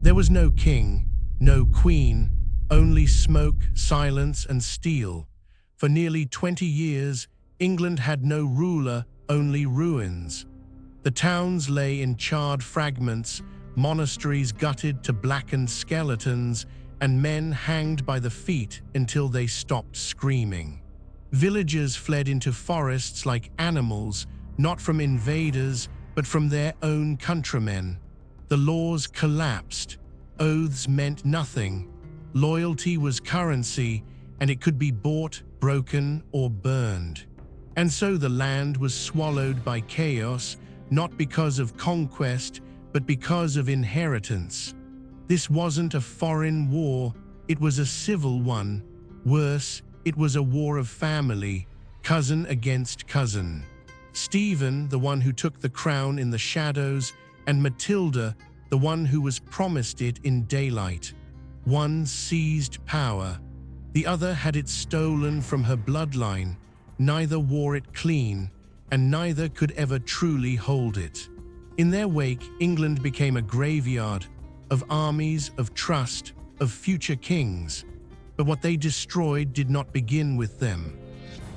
There was no king, no queen, only smoke, silence, and steel. For nearly 20 years, England had no ruler, only ruins. The towns lay in charred fragments, monasteries gutted to blackened skeletons, and men hanged by the feet until they stopped screaming. Villagers fled into forests like animals, not from invaders, but from their own countrymen. The laws collapsed. Oaths meant nothing. Loyalty was currency, and it could be bought, broken, or burned. And so the land was swallowed by chaos, not because of conquest, but because of inheritance. This wasn't a foreign war, it was a civil one. Worse, it was a war of family, cousin against cousin. Stephen, the one who took the crown in the shadows, and Matilda, the one who was promised it in daylight. One seized power. The other had it stolen from her bloodline. Neither wore it clean, and neither could ever truly hold it. In their wake, England became a graveyard of armies, of trust, of future kings. But what they destroyed did not begin with them.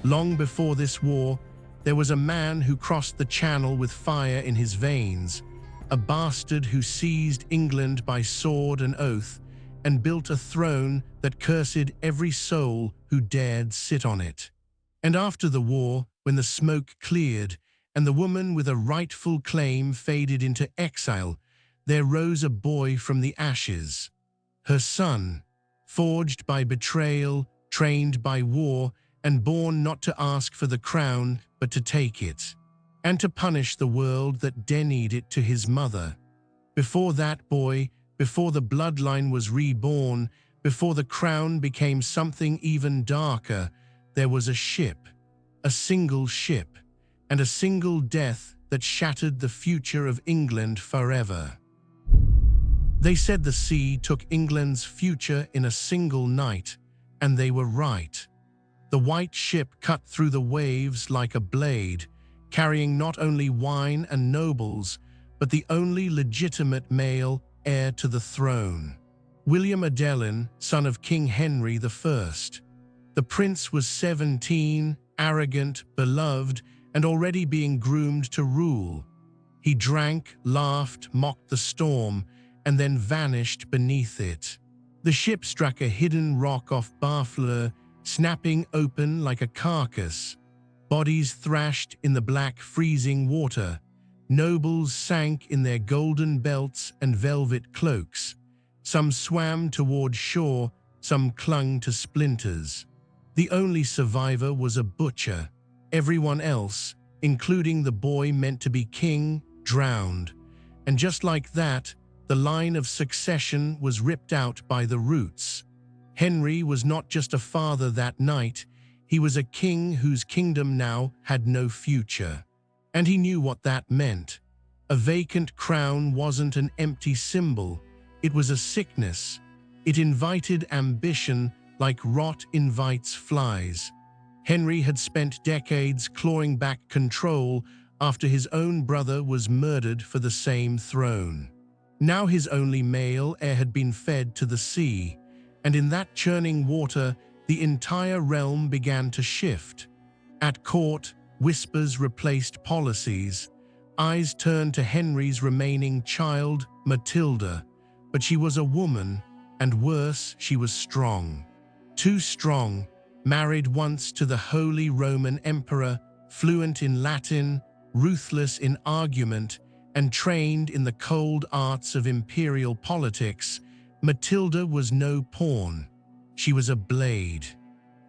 Long before this war, there was a man who crossed the channel with fire in his veins, a bastard who seized England by sword and oath and built a throne that cursed every soul who dared sit on it. And after the war, when the smoke cleared and the woman with a rightful claim faded into exile, there rose a boy from the ashes. Her son, forged by betrayal, trained by war, and born not to ask for the crown, but to take it, and to punish the world that denied it to his mother. Before that boy, before the bloodline was reborn, before the crown became something even darker, there was a ship, a single ship, and a single death that shattered the future of England forever. They said the sea took England's future in a single night, and they were right. The white ship cut through the waves like a blade, carrying not only wine and nobles, but the only legitimate male heir to the throne, William Adelin, son of King Henry I. The prince was 17, arrogant, beloved, and already being groomed to rule. He drank, laughed, mocked the storm, and then vanished beneath it. The ship struck a hidden rock off Barfleur, snapping open like a carcass. Bodies thrashed in the black freezing water. Nobles sank in their golden belts and velvet cloaks. Some swam toward shore, some clung to splinters. The only survivor was a butcher. Everyone else, including the boy meant to be king, drowned. And just like that, the line of succession was ripped out by the roots. Henry was not just a father that night, he was a king whose kingdom now had no future. And he knew what that meant. A vacant crown wasn't an empty symbol, it was a sickness. It invited ambition like rot invites flies. Henry had spent decades clawing back control after his own brother was murdered for the same throne. Now his only male heir had been fed to the sea, and in that churning water, the entire realm began to shift. At court, whispers replaced policies. Eyes turned to Henry's remaining child, Matilda, but she was a woman, and worse, she was strong. Too strong, married once to the Holy Roman Emperor, fluent in Latin, ruthless in argument, and trained in the cold arts of imperial politics, Matilda was no pawn. She was a blade.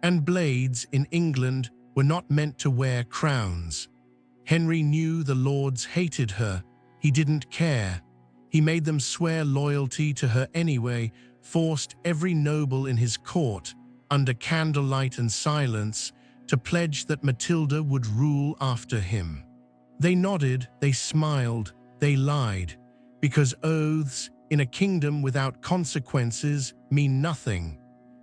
And blades in England were not meant to wear crowns. Henry knew the lords hated her. He didn't care. He made them swear loyalty to her anyway, forced every noble in his court, under candlelight and silence, to pledge that Matilda would rule after him. They nodded, they smiled, they lied, because oaths in a kingdom without consequences mean nothing.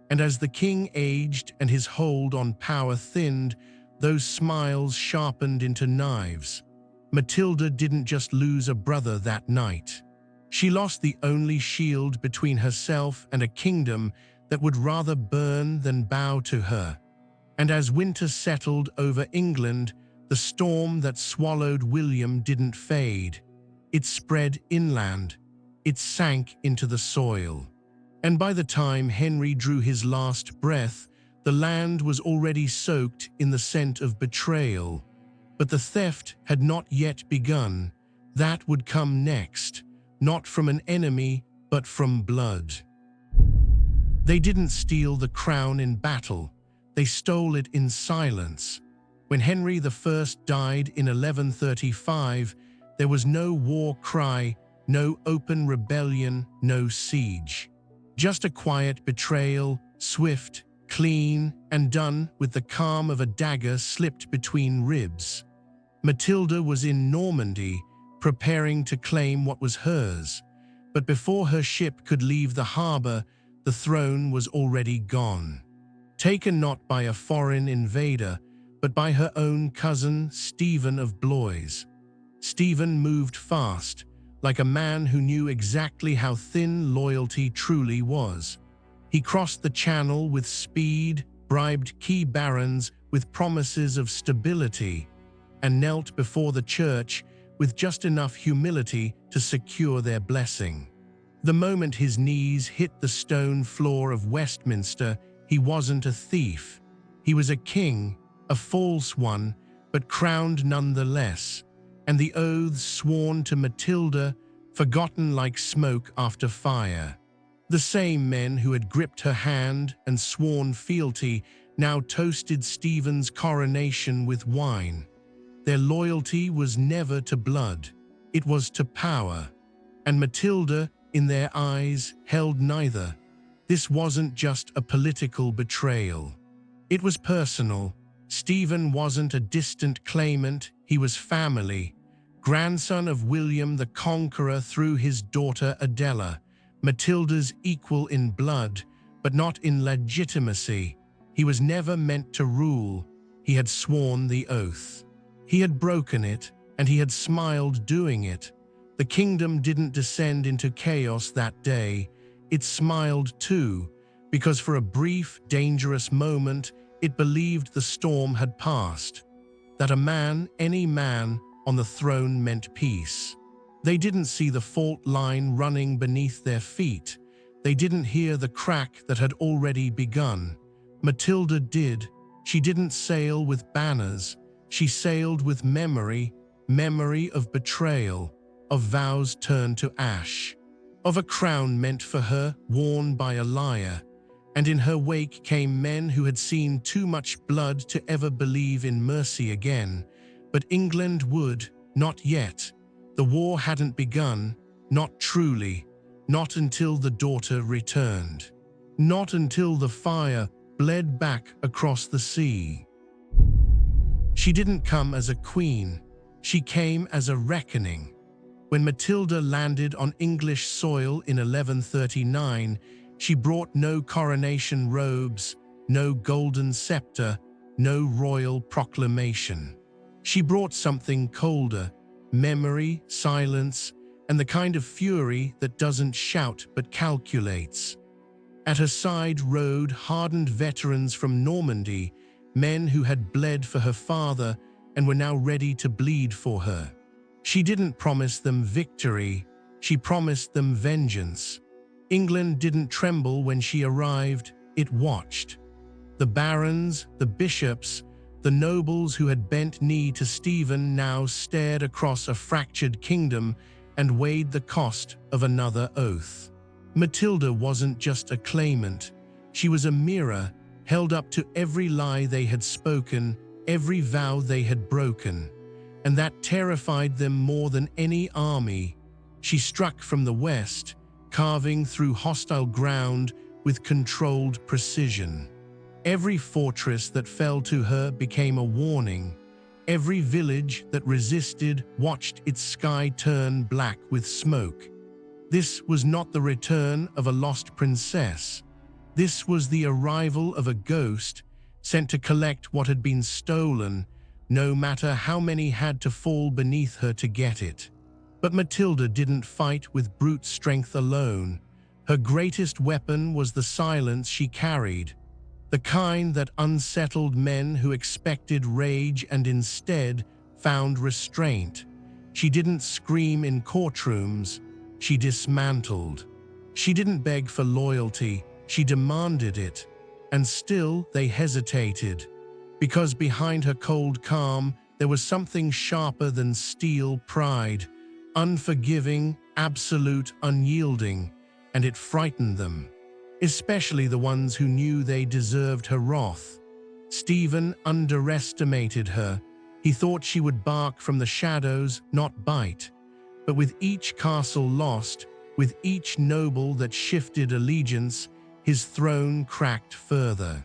And as the king aged and his hold on power thinned, those smiles sharpened into knives. Matilda didn't just lose a brother that night. She lost the only shield between herself and a kingdom that would rather burn than bow to her. And as winter settled over England, the storm that swallowed William didn't fade. It spread inland. It sank into the soil. And by the time Henry drew his last breath, the land was already soaked in the scent of betrayal. But the theft had not yet begun. That would come next, not from an enemy, but from blood. They didn't steal the crown in battle. They stole it in silence. When Henry I died in 1135, there was no war cry, no open rebellion, no siege. Just a quiet betrayal, swift, clean, and done with the calm of a dagger slipped between ribs. Matilda was in Normandy, preparing to claim what was hers. But before her ship could leave the harbor, the throne was already gone. Taken not by a foreign invader, but by her own cousin, Stephen of Blois. Stephen moved fast, like a man who knew exactly how thin loyalty truly was. He crossed the channel with speed, bribed key barons with promises of stability, and knelt before the church with just enough humility to secure their blessing. The moment his knees hit the stone floor of Westminster, he wasn't a thief. He was a king, a false one, but crowned nonetheless, and the oaths sworn to Matilda, forgotten like smoke after fire. The same men who had gripped her hand and sworn fealty now toasted Stephen's coronation with wine. Their loyalty was never to blood, it was to power. And Matilda, in their eyes, held neither. This wasn't just a political betrayal. It was personal. Stephen wasn't a distant claimant, he was family. Grandson of William the Conqueror through his daughter Adela, Matilda's equal in blood, but not in legitimacy. He was never meant to rule. He had sworn the oath. He had broken it, and he had smiled doing it. The kingdom didn't descend into chaos that day. It smiled too, because for a brief, dangerous moment, it believed the storm had passed. That a man, any man, on the throne meant peace. They didn't see the fault line running beneath their feet. They didn't hear the crack that had already begun. Matilda did. She didn't sail with banners. She sailed with memory, memory of betrayal, of vows turned to ash, of a crown meant for her, worn by a liar. And in her wake came men who had seen too much blood to ever believe in mercy again. But England would, not yet. The war hadn't begun, not truly, not until the daughter returned. Not until the fire bled back across the sea. She didn't come as a queen, she came as a reckoning. When Matilda landed on English soil in 1139, she brought no coronation robes, no golden scepter, no royal proclamation. She brought something colder, memory, silence, and the kind of fury that doesn't shout but calculates. At her side rode hardened veterans from Normandy, men who had bled for her father and were now ready to bleed for her. She didn't promise them victory, she promised them vengeance. England didn't tremble when she arrived, it watched. The barons, the bishops, the nobles who had bent knee to Stephen now stared across a fractured kingdom and weighed the cost of another oath. Matilda wasn't just a claimant, she was a mirror held up to every lie they had spoken, every vow they had broken. And that terrified them more than any army. She struck from the west, carving through hostile ground with controlled precision. Every fortress that fell to her became a warning. Every village that resisted watched its sky turn black with smoke. This was not the return of a lost princess. This was the arrival of a ghost sent to collect what had been stolen, no matter how many had to fall beneath her to get it. But Matilda didn't fight with brute strength alone. Her greatest weapon was the silence she carried, the kind that unsettled men who expected rage and instead found restraint. She didn't scream in courtrooms, she dismantled. She didn't beg for loyalty, she demanded it. And still they hesitated, because behind her cold calm there was something sharper than steel: pride, unforgiving, absolute, unyielding, and it frightened them, especially the ones who knew they deserved her wrath. Stephen underestimated her. He thought she would bark from the shadows, not bite. But with each castle lost, with each noble that shifted allegiance, his throne cracked further.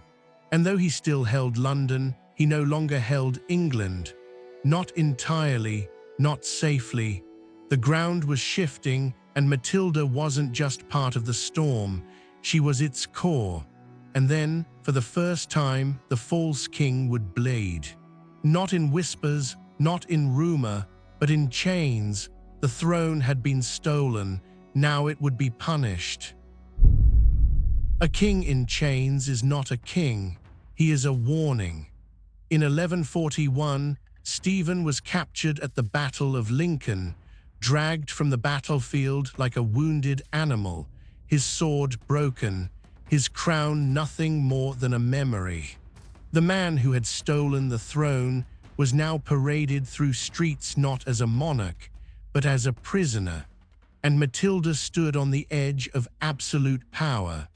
And though he still held London, he no longer held England. Not entirely, not safely. The ground was shifting, and Matilda wasn't just part of the storm, she was its core. And then, for the first time, the false king would bleed. Not in whispers, not in rumor, but in chains. The throne had been stolen, now it would be punished. A king in chains is not a king, he is a warning. In 1141, Stephen was captured at the Battle of Lincoln, dragged from the battlefield like a wounded animal, his sword broken, his crown nothing more than a memory. The man who had stolen the throne was now paraded through streets not as a monarch, but as a prisoner, and Matilda stood on the edge of absolute power.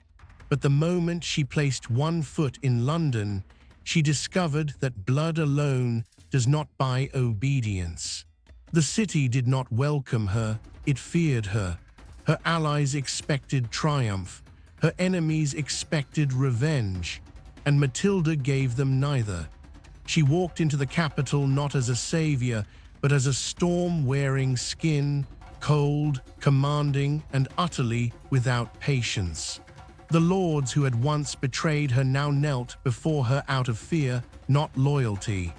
But the moment she placed one foot in London, she discovered that blood alone does not buy obedience. The city did not welcome her, it feared her. Her allies expected triumph, her enemies expected revenge, and Matilda gave them neither. She walked into the capital not as a savior, but as a storm-wearing skin, cold, commanding, and utterly without patience. The lords who had once betrayed her now knelt before her out of fear, not loyalty.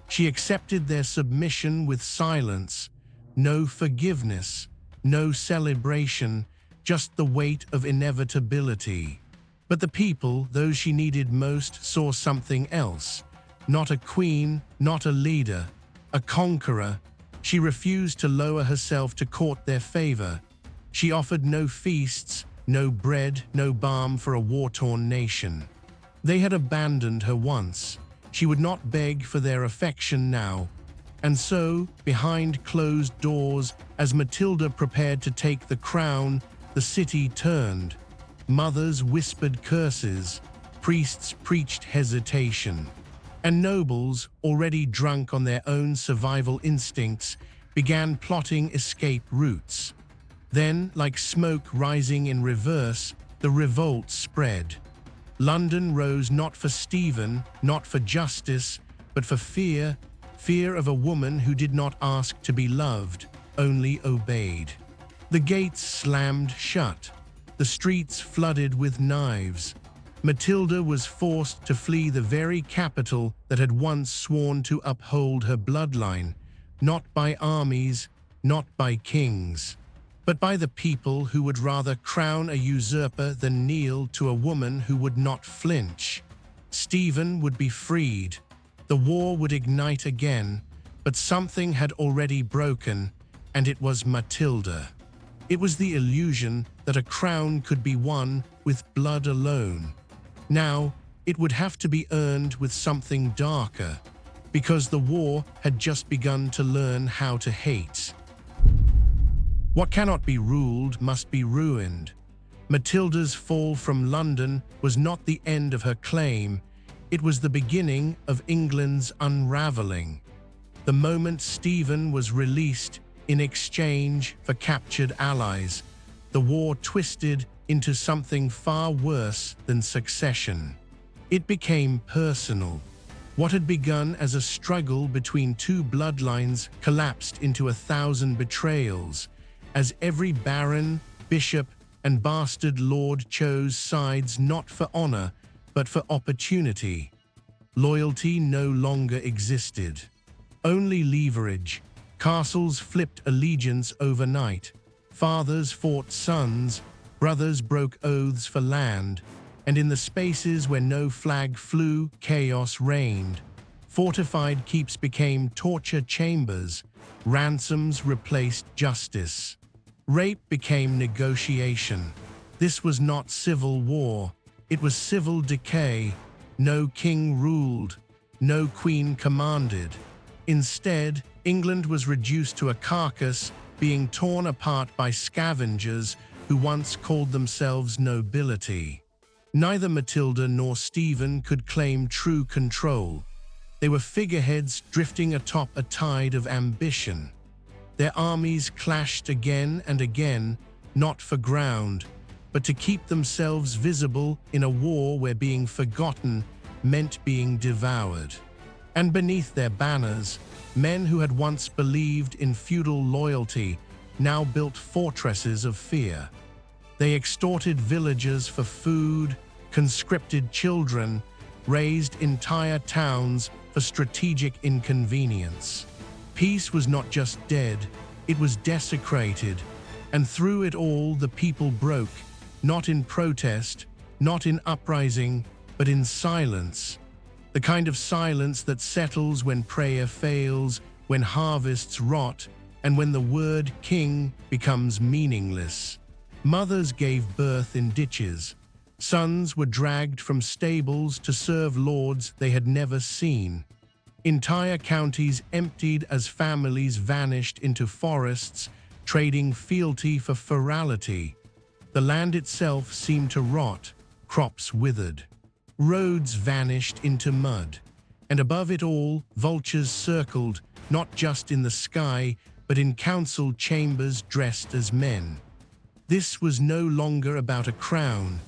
She accepted their submission with silence, no forgiveness, no celebration, just the weight of inevitability. But the people, those she needed most, saw something else. Not a queen, not a leader, a conqueror. She refused to lower herself to court their favor. She offered no feasts, no bread, no balm for a war-torn nation. They had abandoned her once. She would not beg for their affection now. And so, behind closed doors, as Matilda prepared to take the crown, the city turned. Mothers whispered curses, priests preached hesitation, and nobles, already drunk on their own survival instincts, began plotting escape routes. Then, like smoke rising in reverse, the revolt spread. London rose not for Stephen, not for justice, but for fear, fear of a woman who did not ask to be loved, only obeyed. The gates slammed shut, the streets flooded with knives. Matilda was forced to flee the very capital that had once sworn to uphold her bloodline, not by armies, not by kings, but by the people who would rather crown a usurper than kneel to a woman who would not flinch. Stephen would be freed. The war would ignite again, but something had already broken, and it was Matilda. It was the illusion that a crown could be won with blood alone. Now, it would have to be earned with something darker, because the war had just begun to learn how to hate. What cannot be ruled must be ruined. Matilda's fall from London was not the end of her claim, it was the beginning of England's unraveling. The moment Stephen was released in exchange for captured allies, the war twisted into something far worse than succession. It became personal. What had begun as a struggle between two bloodlines collapsed into 1,000 betrayals, as every baron, bishop, and bastard lord chose sides not for honor, but for opportunity. Loyalty no longer existed. Only leverage, Castles flipped allegiance overnight. Fathers fought sons, brothers broke oaths for land, and in the spaces where no flag flew, chaos reigned. Fortified keeps became torture chambers, ransoms replaced justice. Rape became negotiation. This was not civil war, it was civil decay. No king ruled, no queen commanded. Instead, England was reduced to a carcass, being torn apart by scavengers who once called themselves nobility. Neither Matilda nor Stephen could claim true control. They were figureheads drifting atop a tide of ambition. Their armies clashed again and again, not for ground, but to keep themselves visible in a war where being forgotten meant being devoured. And beneath their banners, men who had once believed in feudal loyalty now built fortresses of fear. They extorted villagers for food, conscripted children, razed entire towns for strategic inconvenience. Peace was not just dead, it was desecrated, and through it all the people broke, not in protest, not in uprising, but in silence. The kind of silence that settles when prayer fails, when harvests rot, and when the word king becomes meaningless. Mothers gave birth in ditches. Sons were dragged from stables to serve lords they had never seen. Entire counties emptied as families vanished into forests, trading fealty for ferality. The land itself seemed to rot, crops withered. Roads vanished into mud, and above it all, vultures circled, not just in the sky, but in council chambers dressed as men. This was no longer about a crown.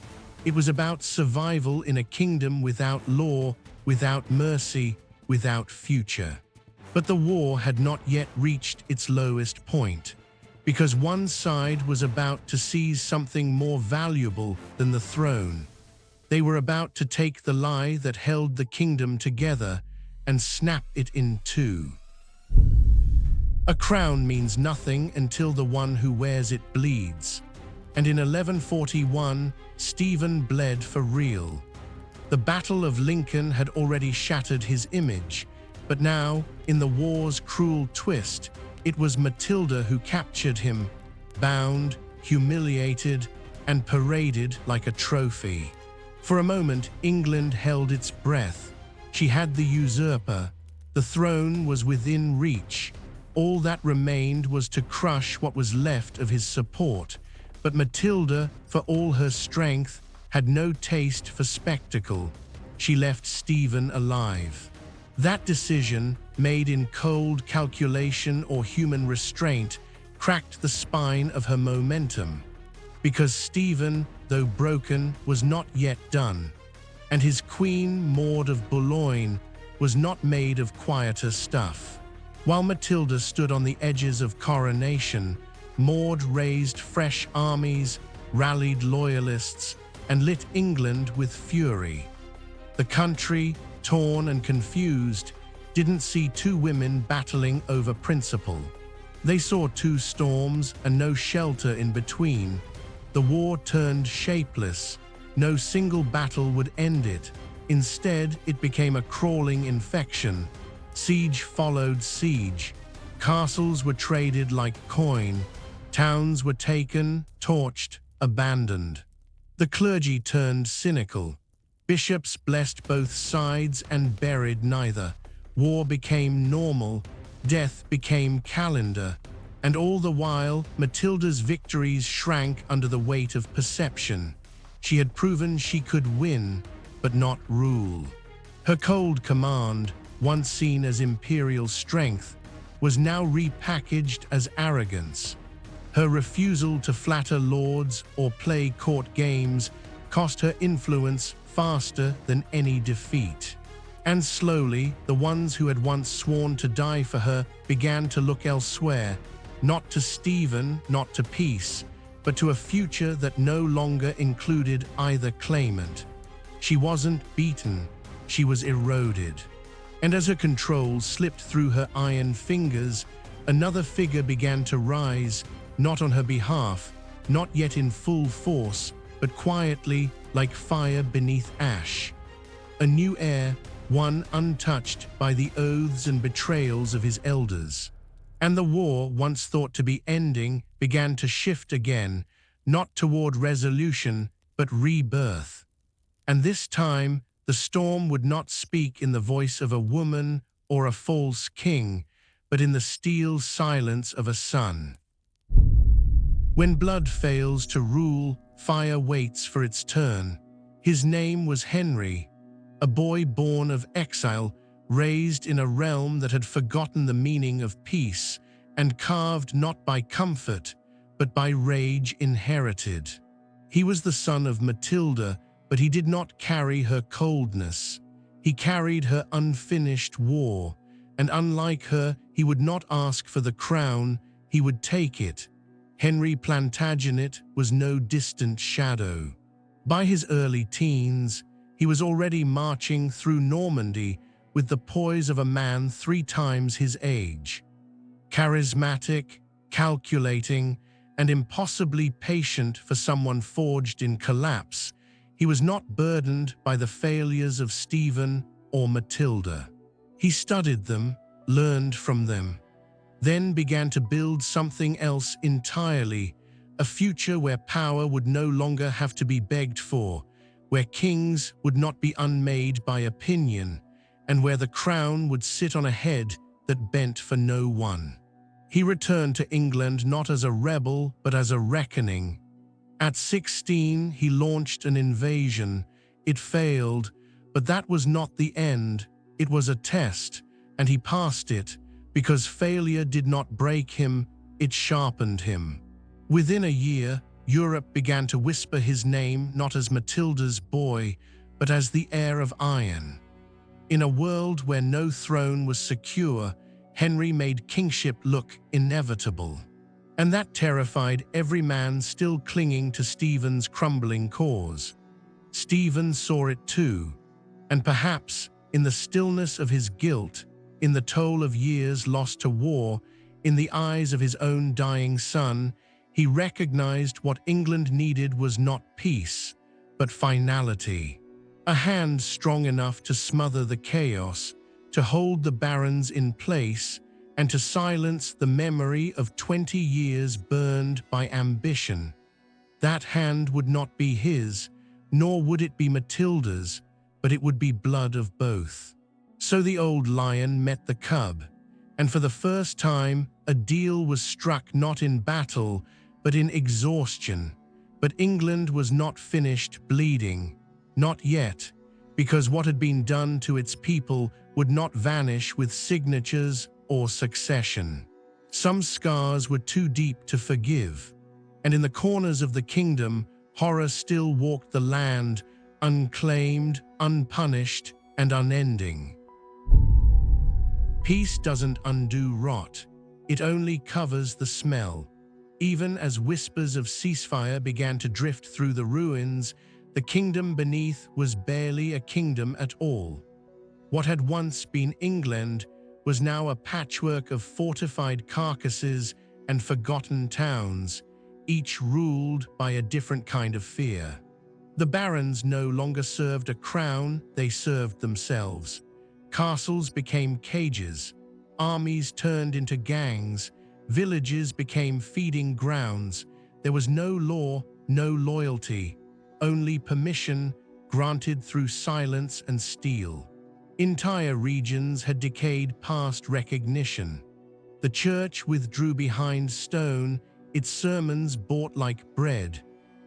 It was about survival in a kingdom without law, without mercy, without future. But the war had not yet reached its lowest point, because one side was about to seize something more valuable than the throne. They were about to take the lie that held the kingdom together and snap it in two. A crown means nothing until the one who wears it bleeds. And in 1141, Stephen bled for real. The Battle of Lincoln had already shattered his image, but now, in the war's cruel twist, it was Matilda who captured him, bound, humiliated, and paraded like a trophy. For a moment, England held its breath. She had the usurper. The throne was within reach. All that remained was to crush what was left of his support. But Matilda, for all her strength, had no taste for spectacle. She left Stephen alive. That decision, made in cold calculation or human restraint, cracked the spine of her momentum. Because Stephen, though broken, was not yet done. And his queen, Maud of Boulogne, was not made of quieter stuff. While Matilda stood on the edges of coronation, Maud raised fresh armies, rallied loyalists, and lit England with fury. The country, torn and confused, didn't see two women battling over principle. They saw two storms and no shelter in between. The war turned shapeless. No single battle would end it. Instead, it became a crawling infection. Siege followed siege. Castles were traded like coin. Towns were taken, torched, abandoned. The clergy turned cynical. Bishops blessed both sides and buried neither. War became normal. Death became calendar. And all the while, Matilda's victories shrank under the weight of perception. She had proven she could win, but not rule. Her cold command, once seen as imperial strength, was now repackaged as arrogance. Her refusal to flatter lords or play court games cost her influence faster than any defeat. And slowly, the ones who had once sworn to die for her began to look elsewhere, not to Stephen, not to peace, but to a future that no longer included either claimant. She wasn't beaten, she was eroded. And as her control slipped through her iron fingers, Another figure began to rise, not on her behalf, not yet in full force, but quietly, like fire beneath ash. A new heir, one untouched by the oaths and betrayals of his elders. And the war, once thought to be ending, began to shift again, not toward resolution, but rebirth. And this time, the storm would not speak in the voice of a woman or a false king, but in the steel silence of a son. When blood fails to rule, fire waits for its turn. His name was Henry, a boy born of exile, raised in a realm that had forgotten the meaning of peace, and carved not by comfort, but by rage inherited. He was the son of Matilda, but he did not carry her coldness. He carried her unfinished war, and unlike her, he would not ask for the crown, he would take it. Henry Plantagenet was no distant shadow. By his early teens, he was already marching through Normandy with the poise of a man 3 times his age. Charismatic, calculating, and impossibly patient for someone forged in collapse, he was not burdened by the failures of Stephen or Matilda. He studied them, learned from them, then began to build something else entirely, a future where power would no longer have to be begged for, where kings would not be unmade by opinion, and where the crown would sit on a head that bent for no one. He returned to England not as a rebel, but as a reckoning. At 16, he launched an invasion. It failed, but that was not the end. It was a test, and he passed it, because failure did not break him, it sharpened him. Within a year, Europe began to whisper his name not as Matilda's boy, but as the heir of iron. In a world where no throne was secure, Henry made kingship look inevitable. And that terrified every man still clinging to Stephen's crumbling cause. Stephen saw it too, and perhaps, in the stillness of his guilt, in the toll of years lost to war, in the eyes of his own dying son, he recognized what England needed was not peace, but finality. A hand strong enough to smother the chaos, to hold the barons in place, and to silence the memory of 20 years burned by ambition. That hand would not be his, nor would it be Matilda's, but it would be blood of both. So the old lion met the cub, and for the first time, a deal was struck not in battle, but in exhaustion. But England was not finished bleeding, not yet, because what had been done to its people would not vanish with signatures or succession. Some scars were too deep to forgive, and in the corners of the kingdom, horror still walked the land, unclaimed, unpunished, and unending. Peace doesn't undo rot, it only covers the smell. Even as whispers of ceasefire began to drift through the ruins, the kingdom beneath was barely a kingdom at all. What had once been England was now a patchwork of fortified carcasses and forgotten towns, each ruled by a different kind of fear. The barons no longer served a crown, they served themselves. Castles became cages, armies turned into gangs, villages became feeding grounds. There was no law, no loyalty, only permission granted through silence and steel. Entire regions had decayed past recognition. The church withdrew behind stone, its sermons bought like bread.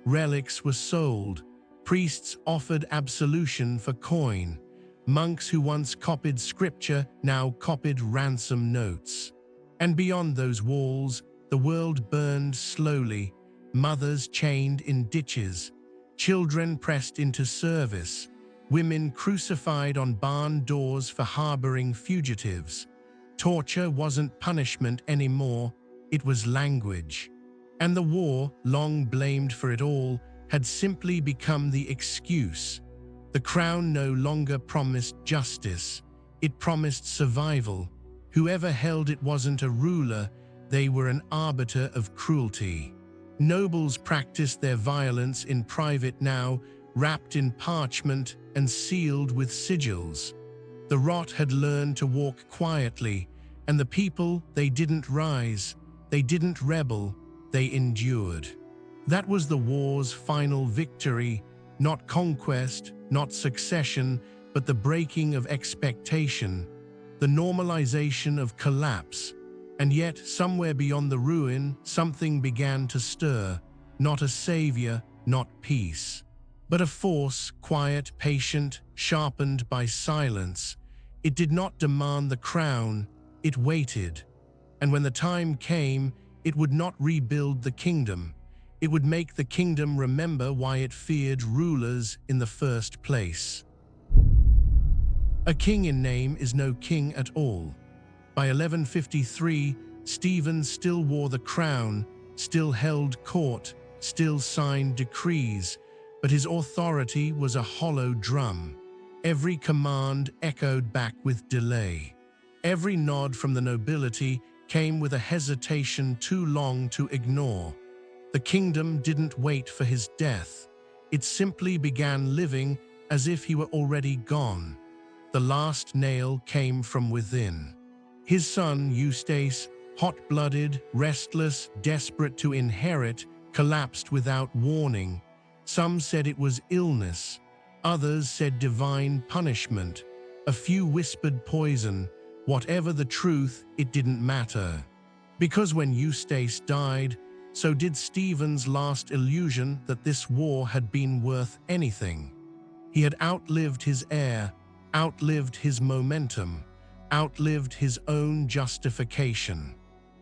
Relics were sold, priests offered absolution for coin. Monks who once copied scripture now copied ransom notes. And beyond those walls, the world burned slowly, mothers chained in ditches, children pressed into service, women crucified on barn doors for harboring fugitives. Torture wasn't punishment anymore, it was language. And the war, long blamed for it all, had simply become the excuse. The crown no longer promised justice, it promised survival, Whoever held it wasn't a ruler, they were an arbiter of cruelty. Nobles practiced their violence in private now, wrapped in parchment and sealed with sigils. The rot had learned to walk quietly, and the people, they didn't rise, they didn't rebel, they endured. That was the war's final victory, not conquest, not succession, but the breaking of expectation, the normalization of collapse. And yet, somewhere beyond the ruin, something began to stir, not a savior, not peace, but a force, quiet, patient, sharpened by silence. It did not demand the crown, it waited. And when the time came, it would not rebuild the kingdom. It would make the kingdom remember why it feared rulers in the first place. A king in name is no king at all. By 1153, Stephen still wore the crown, still held court, still signed decrees, but his authority was a hollow drum. Every command echoed back with delay. Every nod from the nobility came with a hesitation too long to ignore. The kingdom didn't wait for his death. It simply began living as if he were already gone. The last nail came from within. His son, Eustace, hot-blooded, restless, desperate to inherit, collapsed without warning. Some said it was illness. Others said divine punishment. A few whispered poison. Whatever the truth, it didn't matter. Because when Eustace died, so did Stephen's last illusion that this war had been worth anything. He had outlived his heir, outlived his momentum, outlived his own justification.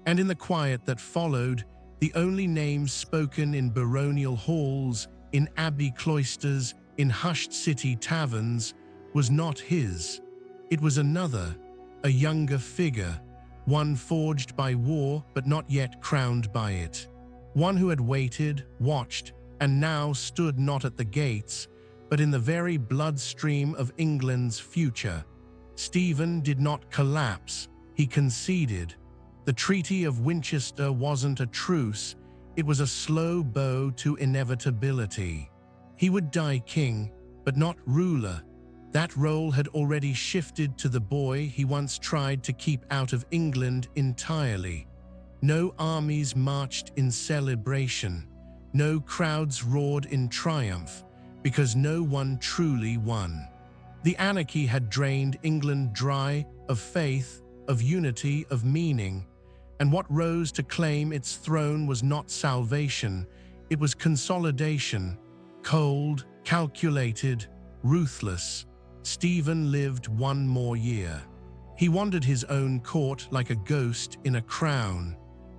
And in the quiet that followed, the only names spoken in baronial halls, in abbey cloisters, in hushed city taverns, was not his. It was another, a younger figure, one forged by war but not yet crowned by it. One who had waited, watched, and now stood not at the gates, but in the very bloodstream of England's future. Stephen did not collapse, he conceded. The Treaty of Winchester wasn't a truce, it was a slow bow to inevitability. He would die king, but not ruler. That role had already shifted to the boy he once tried to keep out of England entirely. No armies marched in celebration, no crowds roared in triumph, because no one truly won. The anarchy had drained England dry of faith, of unity, of meaning, and what rose to claim its throne was not salvation, it was consolidation, cold, calculated, ruthless. Stephen lived one more year. He wandered his own court like a ghost in a crown.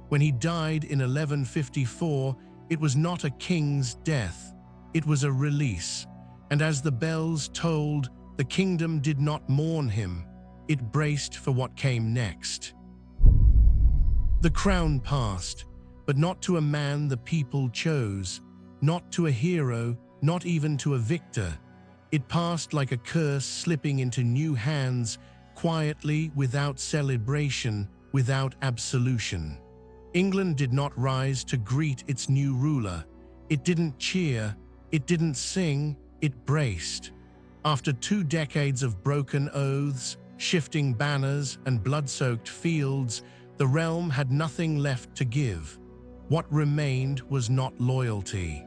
When he died in 1154, it was not a king's death, it was a release. And as the bells tolled, the kingdom did not mourn him, it braced for what came next. The crown passed, but not to a man the people chose, not to a hero, not even to a victor. It passed like a curse slipping into new hands, quietly, without celebration, without absolution. England did not rise to greet its new ruler. It didn't cheer, it didn't sing, it braced. After 2 decades of broken oaths, shifting banners, and blood-soaked fields, the realm had nothing left to give. What remained was not loyalty.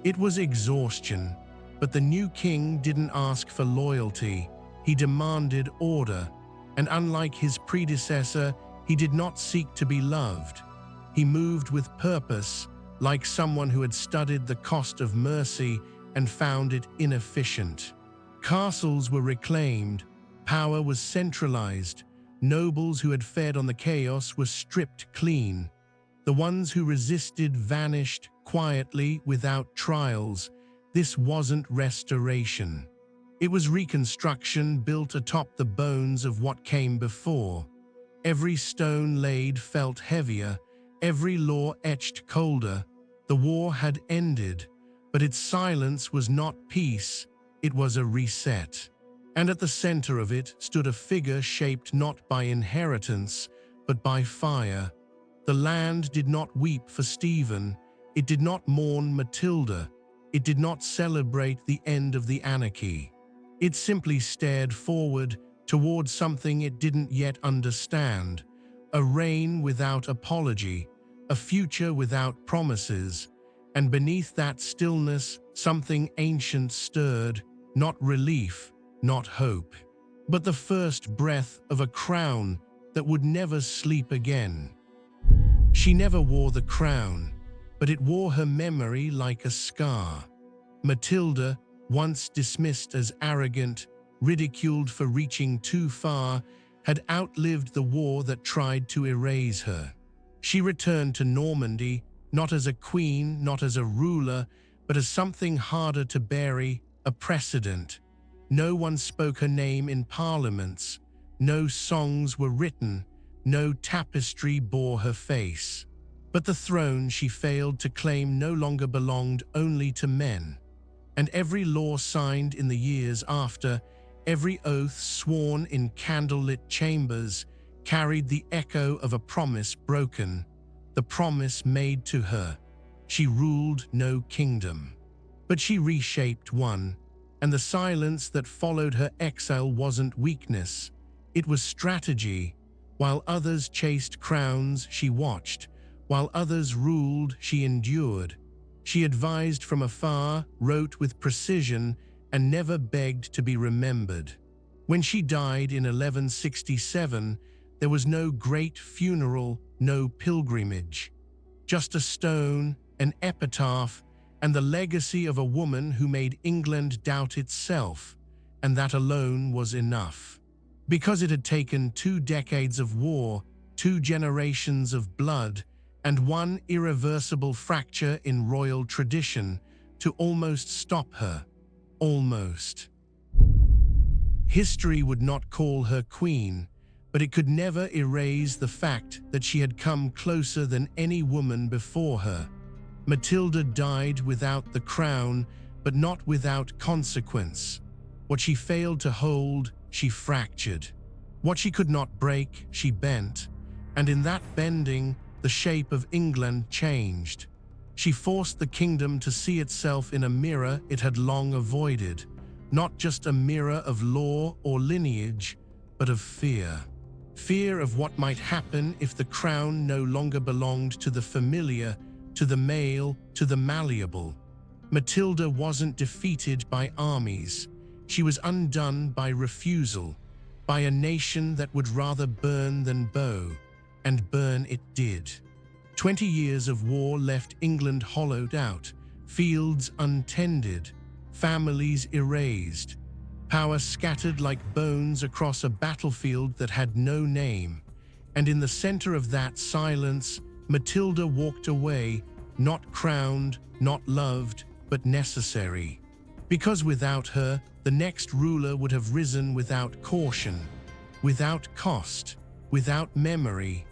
It was exhaustion. But the new king didn't ask for loyalty, he demanded order, and unlike his predecessor, he did not seek to be loved. He moved with purpose, like someone who had studied the cost of mercy and found it inefficient. Castles were reclaimed, power was centralized, nobles who had fed on the chaos were stripped clean. The ones who resisted vanished quietly without trials. This wasn't restoration. It was reconstruction built atop the bones of what came before. Every stone laid felt heavier, every law etched colder. The war had ended, but its silence was not peace, it was a reset. And at the center of it stood a figure shaped not by inheritance, but by fire. The land did not weep for Stephen. It did not mourn Matilda. It did not celebrate the end of the anarchy. It simply stared forward toward something it didn't yet understand, a reign without apology, a future without promises, and beneath that stillness something ancient stirred, not relief, not hope, but the first breath of a crown that would never sleep again. She never wore the crown, but it wore her memory like a scar. Matilda, once dismissed as arrogant, ridiculed for reaching too far, had outlived the war that tried to erase her. She returned to Normandy, not as a queen, not as a ruler, but as something harder to bury, a precedent. No one spoke her name in parliaments, no songs were written, no tapestry bore her face. But the throne she failed to claim no longer belonged only to men. And every law signed in the years after, every oath sworn in candlelit chambers, carried the echo of a promise broken, the promise made to her. She ruled no kingdom, but she reshaped one, and the silence that followed her exile wasn't weakness, it was strategy. While others chased crowns, she watched. While others ruled, she endured. She advised from afar, wrote with precision, and never begged to be remembered. When she died in 1167, there was no great funeral, no pilgrimage. Just a stone, an epitaph, and the legacy of a woman who made England doubt itself, and that alone was enough. Because it had taken 2 decades of war, 2 generations of blood, and one irreversible fracture in royal tradition to almost stop her. Almost. History would not call her queen, but it could never erase the fact that she had come closer than any woman before her. Matilda died without the crown, but not without consequence. What she failed to hold, she fractured. What she could not break, she bent. And in that bending, the shape of England changed. She forced the kingdom to see itself in a mirror it had long avoided, not just a mirror of law or lineage, but of fear. Fear of what might happen if the crown no longer belonged to the familiar, to the male, to the malleable. Matilda wasn't defeated by armies. She was undone by refusal, by a nation that would rather burn than bow, and burn it did. 20 years of war left England hollowed out, fields untended, families erased, power scattered like bones across a battlefield that had no name. And in the center of that silence, Matilda walked away, not crowned, not loved, but necessary. Because without her, the next ruler would have risen without caution, without cost, without memory.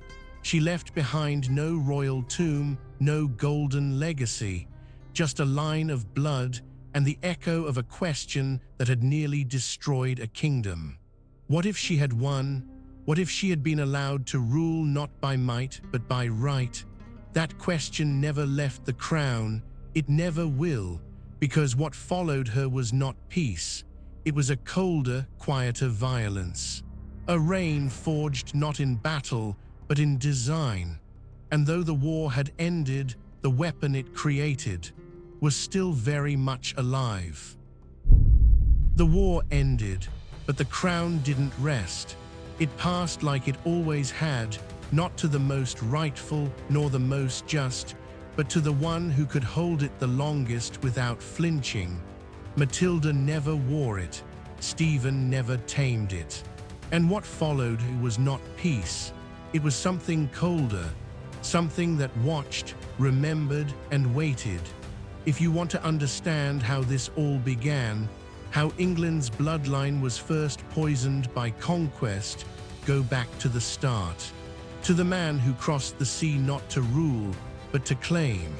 She left behind no royal tomb, no golden legacy, just a line of blood and the echo of a question that had nearly destroyed a kingdom. What if she had won? What if she had been allowed to rule not by might but by right? That question never left the crown. It never will, because what followed her was not peace. It was a colder, quieter violence. A reign forged not in battle, but in design. And though the war had ended, the weapon it created was still very much alive. The war ended, but the crown didn't rest. It passed like it always had, not to the most rightful nor the most just, but to the one who could hold it the longest without flinching. Matilda never wore it. Stephen never tamed it. And what followed was not peace. It was something colder, something that watched, remembered, and waited. If you want to understand how this all began, how England's bloodline was first poisoned by conquest, go back to the start. To the man who crossed the sea not to rule, but to claim.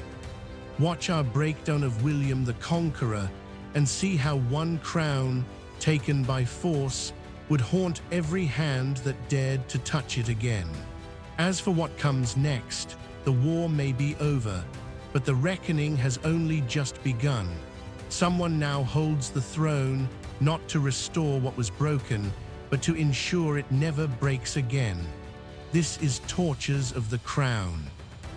Watch our breakdown of William the Conqueror and see how one crown, taken by force, would haunt every hand that dared to touch it again. As for what comes next, the war may be over, but the reckoning has only just begun. Someone now holds the throne, not to restore what was broken, but to ensure it never breaks again. This is Tortures of the Crown.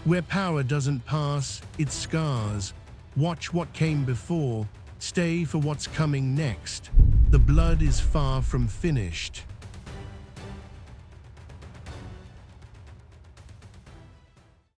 Where power doesn't pass, it scars. Watch what came before, stay for what's coming next. The blood is far from finished.